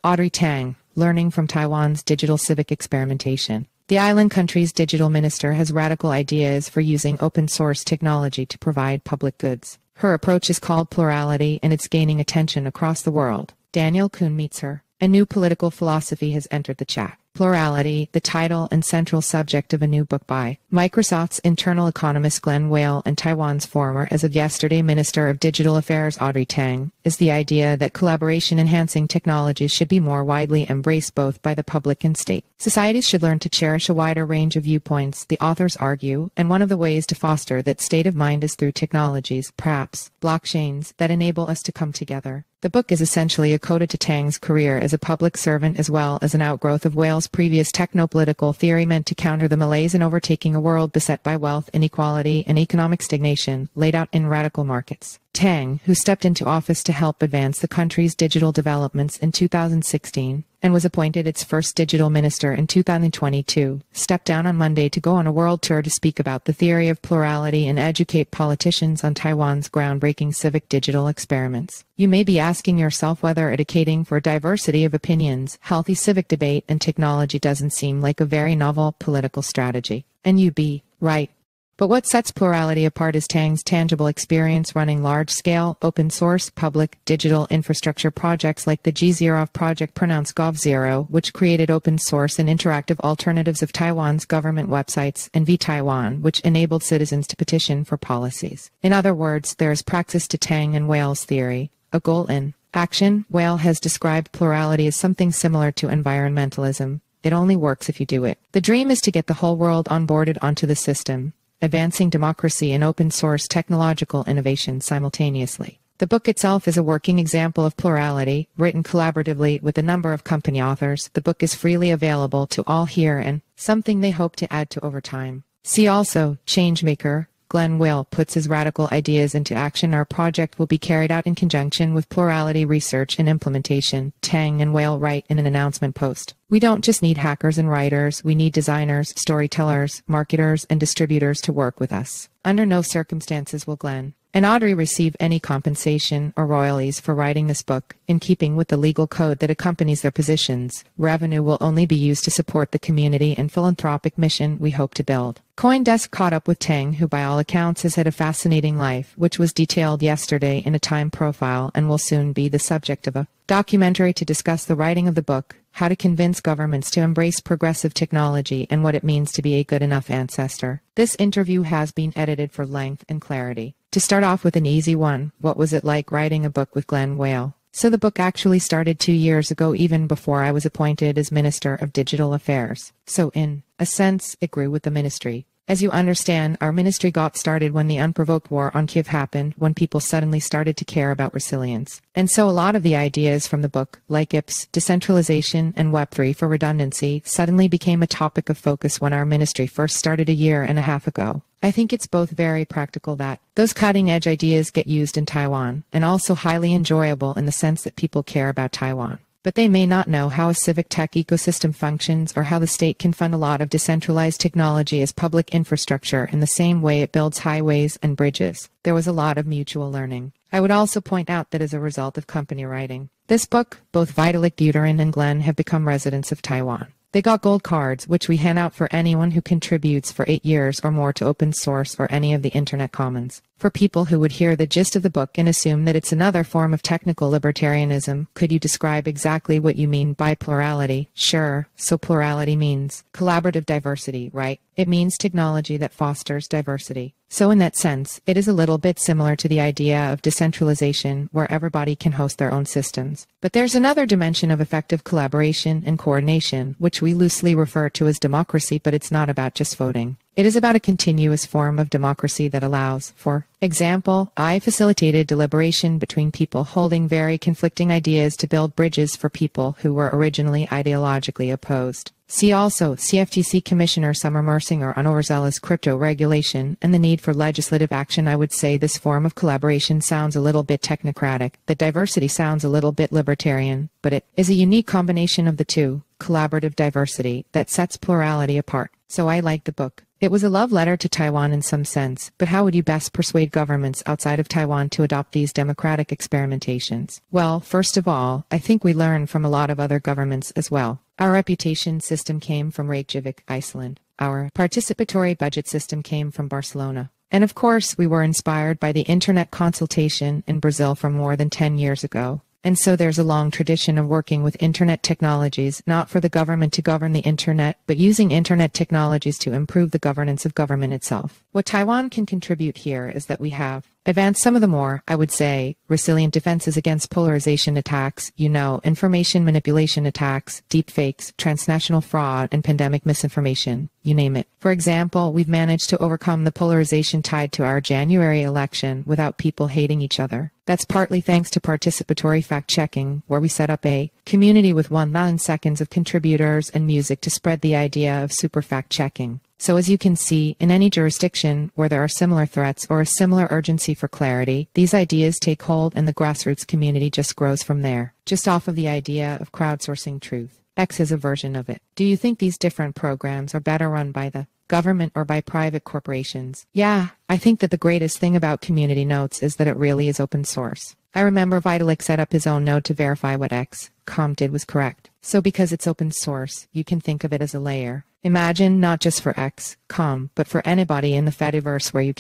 Audrey Tang, learning from Taiwan's digital civic experimentation. The island country's digital minister has radical ideas for using open-source technology to provide public goods. Her approach is called Plurality, and it's gaining attention across the world. Daniel Kuhn meets her. A new political philosophy has entered the chat. Plurality, the title and central subject of a new book by Microsoft's internal economist Glen Weyl and Taiwan's former, as of yesterday, Minister of Digital Affairs Audrey Tang, is the idea that collaboration-enhancing technologies should be more widely embraced both by the public and state. Societies should learn to cherish a wider range of viewpoints, the authors argue, and one of the ways to foster that state of mind is through technologies, perhaps blockchains, that enable us to come together. The book is essentially a coda to Tang's career as a public servant as well as an outgrowth of Weyll's previous techno-political theory meant to counter the malaise and overtaking a world beset by wealth inequality and economic stagnation, laid out in Radical Markets. Tang, who stepped into office to help advance the country's digital developments in 2016, and was appointed its first digital minister in 2022, stepped down on Monday to go on a world tour to speak about the theory of plurality and educate politicians on Taiwan's groundbreaking civic digital experiments. You may be asking yourself whether advocating for diversity of opinions, healthy civic debate, and technology doesn't seem like a very novel political strategy. And you'd be right. But what sets Plurality apart is Tang's tangible experience running large-scale, open-source, public, digital infrastructure projects like the G0 project pronounced Gov0, which created open-source and interactive alternatives of Taiwan's government websites, and V-Taiwan, which enabled citizens to petition for policies. In other words, there is praxis to Tang and Weyll's theory, a goal in action. Weyl has described plurality as something similar to environmentalism. It only works if you do it. The dream is to get the whole world onboarded onto the system, advancing democracy and open-source technological innovation simultaneously. The book itself is a working example of plurality, written collaboratively with a number of company authors. The book is freely available to all here and something they hope to add to over time. See also, Changemaker. Glen Weyl puts his radical ideas into action. Our project will be carried out in conjunction with Plurality Research and Implementation, Tang and Weyl write in an announcement post. We don't just need hackers and writers, we need designers, storytellers, marketers, and distributors to work with us. Under no circumstances will Glen and Audrey receive any compensation or royalties for writing this book. In keeping with the legal code that accompanies their positions, revenue will only be used to support the community and philanthropic mission we hope to build. CoinDesk caught up with Tang, who by all accounts has had a fascinating life, which was detailed yesterday in a Time profile and will soon be the subject of a documentary to discuss the writing of the book, how to convince governments to embrace progressive technology, and what it means to be a good enough ancestor. This interview has been edited for length and clarity. To start off with an easy one, what was it like writing a book with Glen Weyl? So the book actually started 2 years ago, even before I was appointed as Minister of Digital Affairs. So in a sense, it grew with the ministry. As you understand, our ministry got started when the unprovoked war on Kiev happened, when people suddenly started to care about resilience. And so a lot of the ideas from the book, like IPS, decentralization, and Web3 for redundancy, suddenly became a topic of focus when our ministry first started a year and a half ago. I think it's both very practical that those cutting-edge ideas get used in Taiwan, and also highly enjoyable in the sense that people care about Taiwan. But they may not know how a civic tech ecosystem functions or how the state can fund a lot of decentralized technology as public infrastructure in the same way it builds highways and bridges. There was a lot of mutual learning. I would also point out that as a result of company writing this book, both Vitalik Buterin and Glen have become residents of Taiwan. They got gold cards, which we hand out for anyone who contributes for 8 years or more to open source or any of the Internet Commons. For people who would hear the gist of the book and assume that it's another form of technical libertarianism, could you describe exactly what you mean by plurality? Sure, so plurality means collaborative diversity, right? It means technology that fosters diversity. So in that sense, it is a little bit similar to the idea of decentralization, where everybody can host their own systems. But there's another dimension of effective collaboration and coordination, which we loosely refer to as democracy, but it's not about just voting. It is about a continuous form of democracy that allows, for example, I facilitated deliberation between people holding very conflicting ideas to build bridges for people who were originally ideologically opposed. See also CFTC Commissioner Summer Mersinger on overzealous crypto regulation and the need for legislative action. I would say this form of collaboration sounds a little bit technocratic. The diversity sounds a little bit libertarian, but it is a unique combination of the two, collaborative diversity, that sets plurality apart. So I like the book. It was a love letter to Taiwan in some sense, but how would you best persuade governments outside of Taiwan to adopt these democratic experimentations? Well, first of all, I think we learn from a lot of other governments as well. Our reputation system came from Reykjavik, Iceland. Our participatory budget system came from Barcelona. And of course, we were inspired by the internet consultation in Brazil from more than 10 years ago. And so there's a long tradition of working with internet technologies, not for the government to govern the internet, but using internet technologies to improve the governance of government itself. What Taiwan can contribute here is that we have advanced some of the more, I would say, resilient defenses against polarization attacks, information manipulation attacks, deepfakes, transnational fraud, and pandemic misinformation, you name it. For example, we've managed to overcome the polarization tied to our January election without people hating each other. That's partly thanks to participatory fact-checking, where we set up a community with 1,000 seconds of contributors and music to spread the idea of super fact-checking. So as you can see, in any jurisdiction where there are similar threats or a similar urgency for clarity, these ideas take hold and the grassroots community just grows from there, just off of the idea of crowdsourcing truth. X is a version of it. Do you think these different programs are better run by the government or by private corporations? Yeah, I think that the greatest thing about Community Notes is that it really is open source. I remember Vitalik set up his own node to verify what X.com did was correct. So because it's open source, you can think of it as a layer. Imagine not just for X.com, but for anybody in the Fediverse where you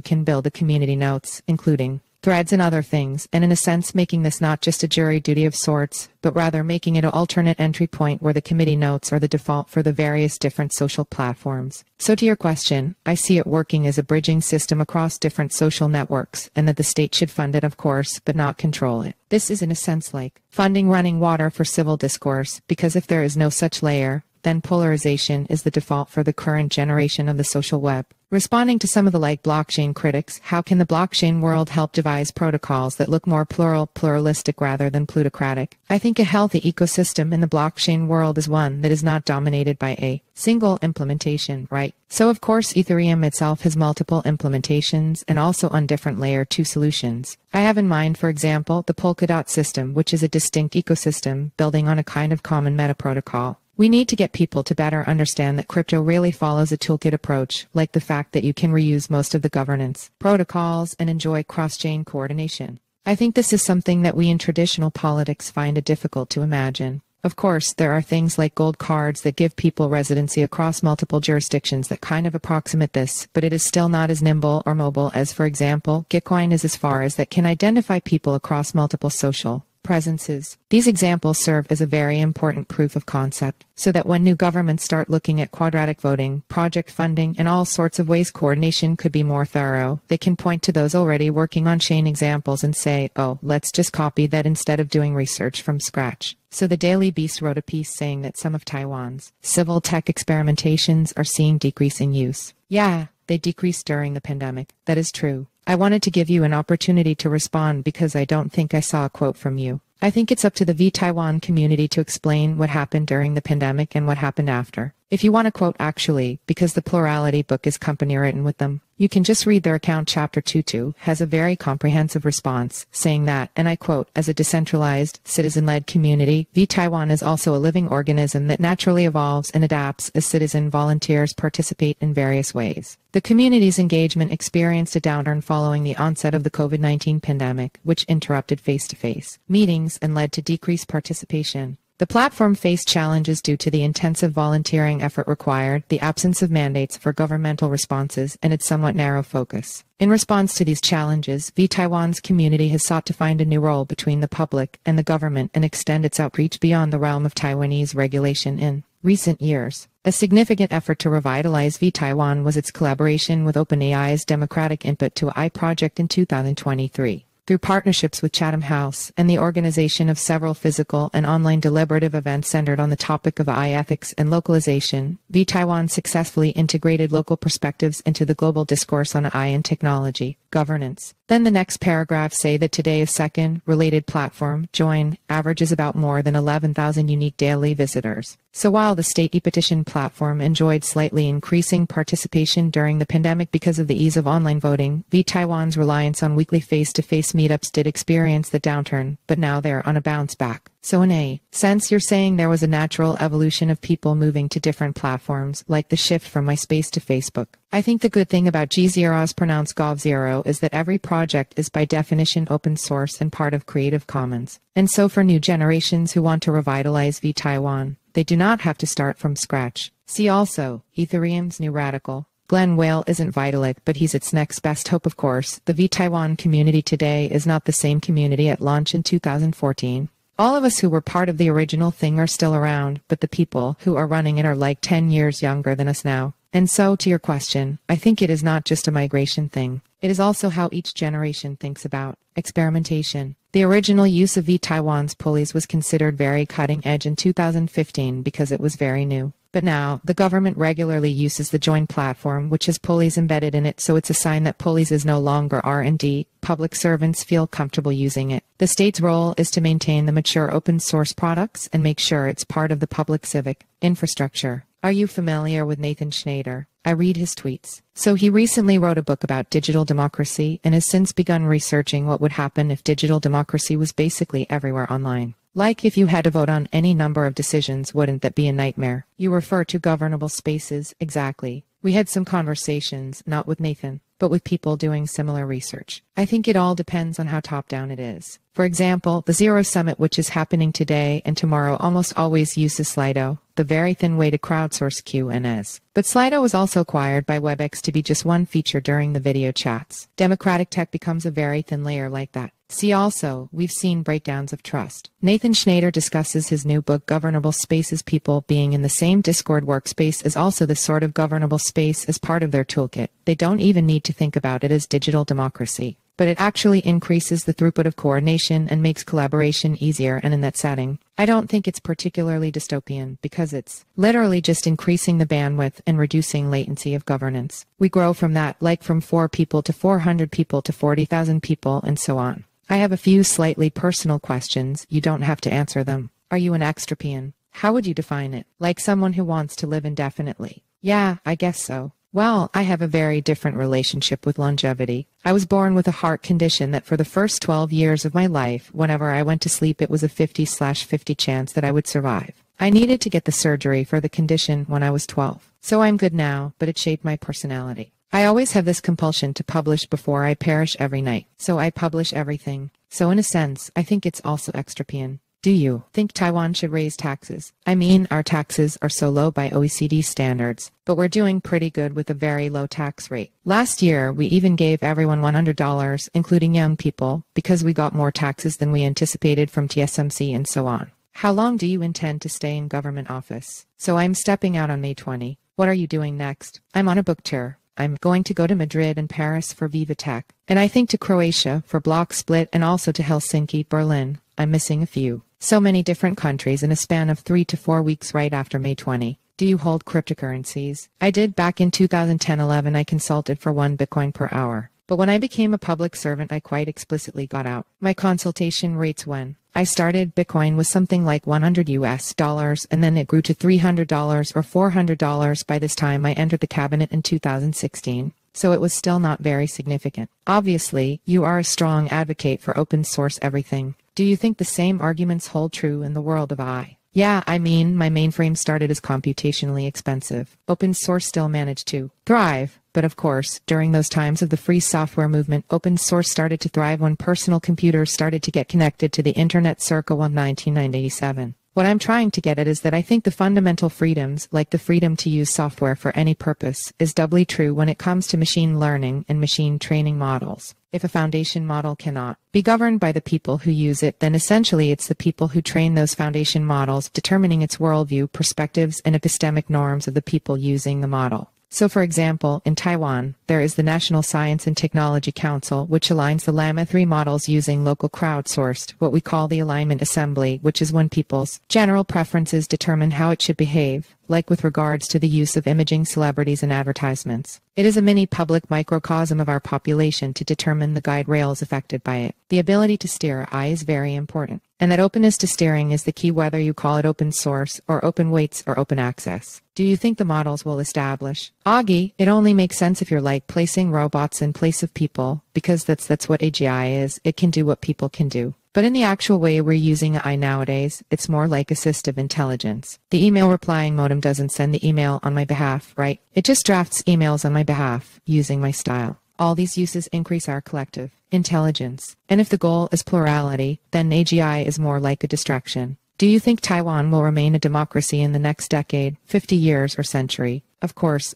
can build a Community Notes, including threads and other things, and in a sense making this not just a jury duty of sorts, but rather making it an alternate entry point where the committee notes are the default for the various different social platforms. So to your question, I see it working as a bridging system across different social networks, and that the state should fund it, of course, but not control it. This is in a sense like funding running water for civil discourse, because if there is no such layer, then polarization is the default for the current generation of the social web. Responding to some of the blockchain critics, how can the blockchain world help devise protocols that look more pluralistic rather than plutocratic? I think a healthy ecosystem in the blockchain world is one that is not dominated by a single implementation, right? So of course Ethereum itself has multiple implementations and also on different layer 2 solutions. I have in mind, for example, the Polkadot system, which is a distinct ecosystem building on a kind of common meta protocol. We need to get people to better understand that crypto really follows a toolkit approach, like the fact that you can reuse most of the governance protocols and enjoy cross-chain coordination. I think this is something that we in traditional politics find it difficult to imagine. Of course, there are things like gold cards that give people residency across multiple jurisdictions that kind of approximate this, but it is still not as nimble or mobile as, for example, Gitcoin is as far as that can identify people across multiple social presences. These examples serve as a very important proof of concept, so that when new governments start looking at quadratic voting, project funding, and all sorts of ways coordination could be more thorough, they can point to those already working on chain examples and say, oh, let's just copy that instead of doing research from scratch. So the Daily Beast wrote a piece saying that some of Taiwan's civil tech experimentations are seeing decreasing use. Yeah, they decreased during the pandemic. That is true. I wanted to give you an opportunity to respond because I don't think I saw a quote from you. I think it's up to the Taiwan community to explain what happened during the pandemic and what happened after. If you want a quote actually, because the Plurality book is company written with them, you can just read their account. Chapter 22 has a very comprehensive response, saying that, and I quote, as a decentralized, citizen-led community, Taiwan is also a living organism that naturally evolves and adapts as citizen volunteers participate in various ways. The community's engagement experienced a downturn following the onset of the COVID-19 pandemic, which interrupted face-to-face meetings and led to decreased participation. The platform faced challenges due to the intensive volunteering effort required, the absence of mandates for governmental responses, and its somewhat narrow focus. In response to these challenges, Taiwan's community has sought to find a new role between the public and the government and extend its outreach beyond the realm of Taiwanese regulation in recent years. A significant effort to revitalize Taiwan was its collaboration with OpenAI's democratic input to AI project in 2023. Through partnerships with Chatham House and the organization of several physical and online deliberative events centered on the topic of AI ethics and localization, Taiwan successfully integrated local perspectives into the global discourse on AI and technology governance. Then the next paragraph say that today a second related platform, Join, averages about more than 11,000 unique daily visitors. So while the state e-petition platform enjoyed slightly increasing participation during the pandemic because of the ease of online voting, Taiwan's reliance on weekly face-to-face meetups did experience the downturn, but now they're on a bounce back. So in a sense, you're saying there was a natural evolution of people moving to different platforms, like the shift from MySpace to Facebook. I think the good thing about G0 as pronounced Gov0 is that every project is by definition open source and part of Creative Commons. And so for new generations who want to revitalize Taiwan, they do not have to start from scratch. See also, Ethereum's new radical. Glen Weyl isn't Vitalik, but he's its next best hope, of course. The Taiwan community today is not the same community at launch in 2014. All of us who were part of the original thing are still around, but the people who are running it are like 10 years younger than us now. And so, to your question, I think it is not just a migration thing. It is also how each generation thinks about experimentation. The original use of Taiwan's pulleys was considered very cutting edge in 2015 because it was very new. But now, the government regularly uses the Join platform, which has pulleys embedded in it, so it's a sign that pulleys is no longer R&D. Public servants feel comfortable using it. The state's role is to maintain the mature open source products and make sure it's part of the public civic infrastructure. Are you familiar with Nathan Schneider? I read his tweets. So he recently wrote a book about digital democracy and has since begun researching what would happen if digital democracy was basically everywhere online. Like if you had to vote on any number of decisions, wouldn't that be a nightmare? You refer to governable spaces, exactly. We had some conversations, not with Nathan, but with people doing similar research. I think it all depends on how top-down it is. For example, the Zero Summit, which is happening today and tomorrow, almost always uses Slido, the very thin way to crowdsource Q&As. But Slido was also acquired by WebEx to be just one feature during the video chats. Democratic tech becomes a very thin layer like that. See also, we've seen breakdowns of trust. Nathan Schneider discusses his new book Governable Spaces. People being in the same Discord workspace is also the sort of governable space as part of their toolkit. They don't even need to think about it as digital democracy. But it actually increases the throughput of coordination and makes collaboration easier, and in that setting, I don't think it's particularly dystopian because it's literally just increasing the bandwidth and reducing latency of governance. We grow from that, like from 4 people to 400 people to 40,000 people and so on. I have a few slightly personal questions. You don't have to answer them. Are you an extropian? How would you define it? Like someone who wants to live indefinitely? Yeah, I guess so. Well, I have a very different relationship with longevity. I was born with a heart condition that for the first 12 years of my life, whenever I went to sleep, it was a 50/50 chance that I would survive. I needed to get the surgery for the condition when I was 12. So I'm good now, but it shaped my personality. I always have this compulsion to publish before I perish every night. So I publish everything. So in a sense, I think it's also extropian. Do you think Taiwan should raise taxes? I mean, our taxes are so low by OECD standards, but we're doing pretty good with a very low tax rate. Last year, we even gave everyone $100, including young people, because we got more taxes than we anticipated from TSMC and so on. How long do you intend to stay in government office? So I'm stepping out on May 20. What are you doing next? I'm on a book tour. I'm going to go to Madrid and Paris for Viva Tech, and I think to Croatia for Block Split and also to Helsinki, Berlin. I'm missing a few. So many different countries in a span of 3 to 4 weeks right after May 20. Do you hold cryptocurrencies? I did back in 2010-11. I consulted for 1 Bitcoin per hour. But when I became a public servant, I quite explicitly got out. My consultation rates when I started Bitcoin was something like $100 and then it grew to $300 or $400 by this time I entered the cabinet in 2016. So it was still not very significant. Obviously, you are a strong advocate for open source everything. Do you think the same arguments hold true in the world of AI? Yeah, I mean, my mainframe started as computationally expensive. Open source still managed to thrive. But of course, during those times of the free software movement, open source started to thrive when personal computers started to get connected to the internet circa 1997. What I'm trying to get at is that I think the fundamental freedoms, like the freedom to use software for any purpose, is doubly true when it comes to machine learning and machine training models. If a foundation model cannot be governed by the people who use it, then essentially it's the people who train those foundation models determining its worldview, perspectives, and epistemic norms of the people using the model. So for example, in Taiwan, there is the National Science and Technology Council, which aligns the Llama 3 models using local crowdsourced, what we call the alignment assembly, which is when people's general preferences determine how it should behave. like with regards to the use of imaging celebrities in advertisements. It is a mini public microcosm of our population to determine the guide rails affected by it. The ability to steer AI is very important, and that openness to steering is the key, whether you call it open source or open weights or open access. Do you think the models will establish? Augie, it only makes sense if you're like placing robots in place of people, because that's what AGI is. It can do what people can do. But in the actual way we're using AI nowadays, it's more like assistive intelligence. The email replying modem doesn't send the email on my behalf, right? It just drafts emails on my behalf, using my style. All these uses increase our collective intelligence. And if the goal is plurality, then AGI is more like a distraction. Do you think Taiwan will remain a democracy in the next decade, 50 years, or century? Of course.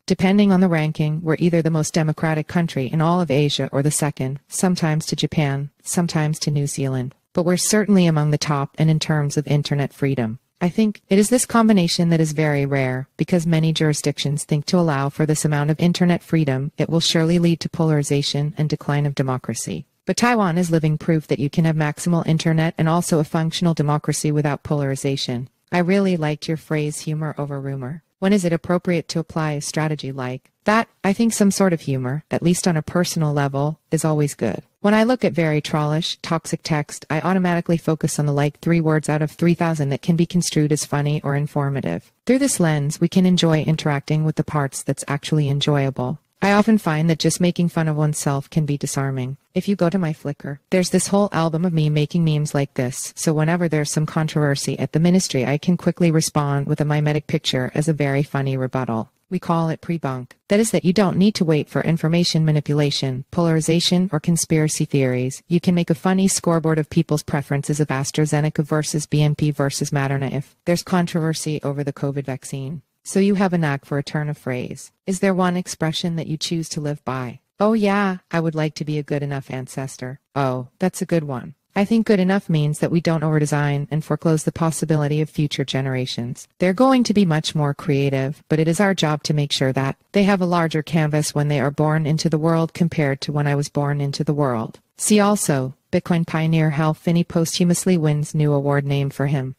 Depending on the ranking, we're either the most democratic country in all of Asia or the second, sometimes to Japan, sometimes to New Zealand. But we're certainly among the top, and in terms of internet freedom. I think it is this combination that is very rare, because many jurisdictions think to allow for this amount of internet freedom, it will surely lead to polarization and decline of democracy. But Taiwan is living proof that you can have maximal internet and also a functional democracy without polarization. I really liked your phrase humor over rumor. When is it appropriate to apply a strategy like that? I think some sort of humor, at least on a personal level, is always good. When I look at very trollish, toxic text, I automatically focus on the like 3 words out of 3,000 that can be construed as funny or informative. Through this lens, we can enjoy interacting with the parts that's actually enjoyable. I often find that just making fun of oneself can be disarming. If you go to my Flickr, there's this whole album of me making memes like this, so whenever there's some controversy at the ministry, I can quickly respond with a mimetic picture as a very funny rebuttal. We call it pre-bunk. That is that you don't need to wait for information manipulation, polarization, or conspiracy theories. You can make a funny scoreboard of people's preferences of AstraZeneca versus BNP versus Moderna if there's controversy over the COVID vaccine. So you have a knack for a turn of phrase. Is there one expression that you choose to live by? Oh yeah, I would like to be a good enough ancestor. Oh, that's a good one. I think good enough means that we don't overdesign and foreclose the possibility of future generations. They're going to be much more creative, but it is our job to make sure that they have a larger canvas when they are born into the world compared to when I was born into the world. See also, Bitcoin pioneer Hal Finney posthumously wins new award named for him.